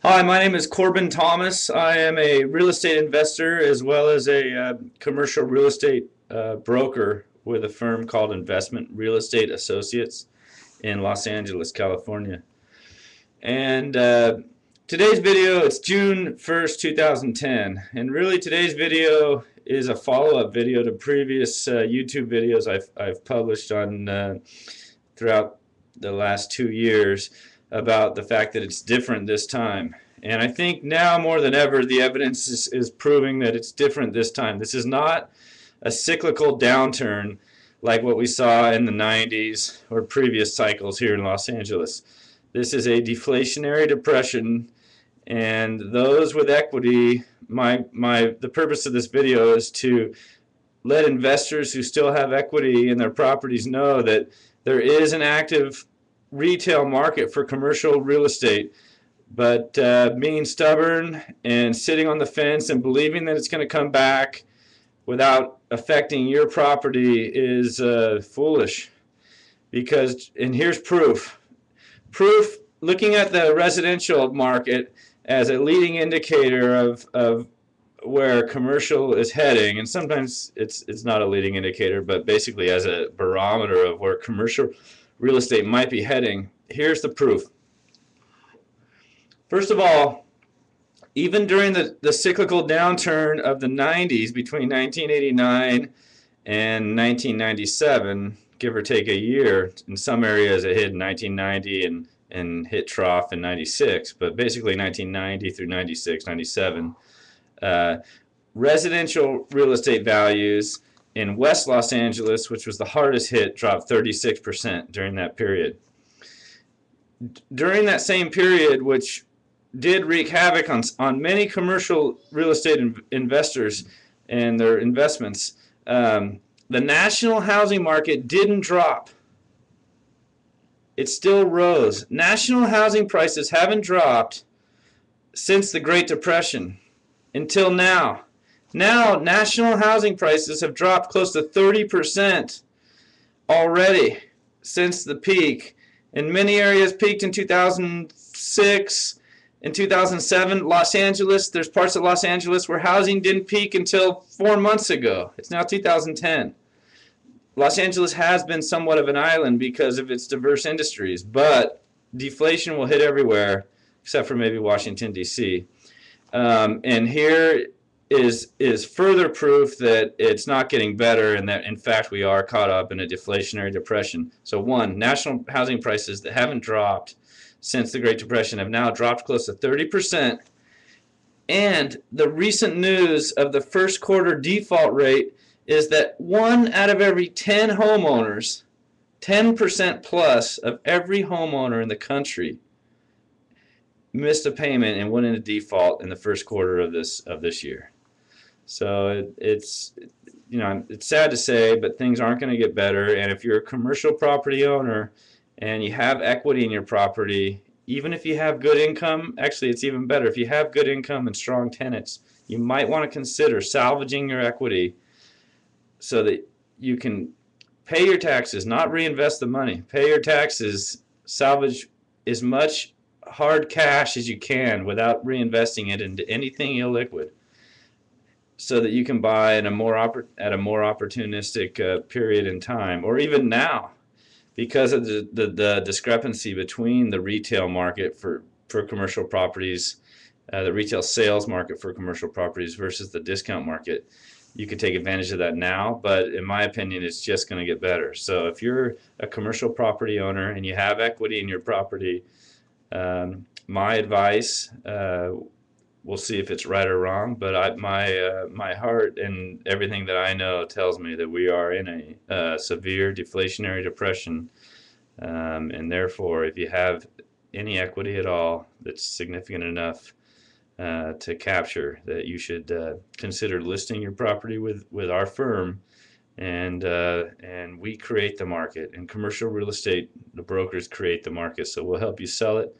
Hi, my name is Corbin Thomas. I am a real estate investor as well as a commercial real estate broker with a firm called Investment Real Estate Associates in Los Angeles, California. And today's video, it's June 1st, 2010. And really today's video is a follow-up video to previous YouTube videos I've published on throughout the last 2 years about the fact that it's different this time. And I think now more than ever the evidence is proving that it's different this time. This is not a cyclical downturn like what we saw in the 90s or previous cycles here in Los Angeles. This is a deflationary depression, and those with equity, the purpose of this video is to let investors who still have equity in their properties know that there is an active retail market for commercial real estate, but being stubborn and sitting on the fence and believing that it's going to come back without affecting your property is foolish. And here's proof. Looking at the residential market as a leading indicator of where commercial is heading, and sometimes it's not a leading indicator, but basically as a barometer of where commercial real estate might be heading. Here's the proof. First of all, even during the cyclical downturn of the 90s, between 1989 and 1997, give or take a year, in some areas it hit in 1990 and hit trough in 96, but basically 1990 through 96, 97, residential real estate values in West Los Angeles, which was the hardest hit, dropped 36% during that period. During that same period, which did wreak havoc on many commercial real estate investors and their investments, the national housing market didn't drop. It still rose. National housing prices haven't dropped since the Great Depression until now. Now, national housing prices have dropped close to 30% already since the peak. In many areas, peaked in 2006. In 2007, Los Angeles, there's parts of Los Angeles where housing didn't peak until 4 months ago. It's now 2010. Los Angeles has been somewhat of an island because of its diverse industries, but deflation will hit everywhere except for maybe Washington, D.C. And here is further proof that it's not getting better and that, in fact, we are caught up in a deflationary depression. So one, national housing prices that haven't dropped since the Great Depression have now dropped close to 30%. And the recent news of the first quarter default rate is that 1 out of every 10 homeowners, 10% plus of every homeowner in the country, missed a payment and went into default in the first quarter of this year. So it's sad to say, but things aren't going to get better. And if you're a commercial property owner and you have equity in your property, even if you have good income, actually it's even better. If you have good income and strong tenants, you might want to consider salvaging your equity so that you can pay your taxes, not reinvest the money. Pay your taxes, salvage as much hard cash as you can without reinvesting it into anything illiquid, so that you can buy at a more opportunistic period in time, or even now, because of the discrepancy between the retail market for commercial properties, the retail sales market for commercial properties versus the discount market. You can take advantage of that now, but in my opinion, it's just going to get better. So if you're a commercial property owner and you have equity in your property, my advice, we'll see if it's right or wrong, but my heart and everything that I know tells me that we are in a severe deflationary depression, and therefore, if you have any equity at all that's significant enough to capture, that you should consider listing your property with our firm, and we create the market. In commercial real estate, the brokers create the market, so we'll help you sell it,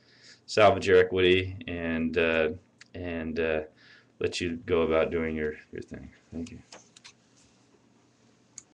salvage your equity, and let you go about doing your thing. Thank you.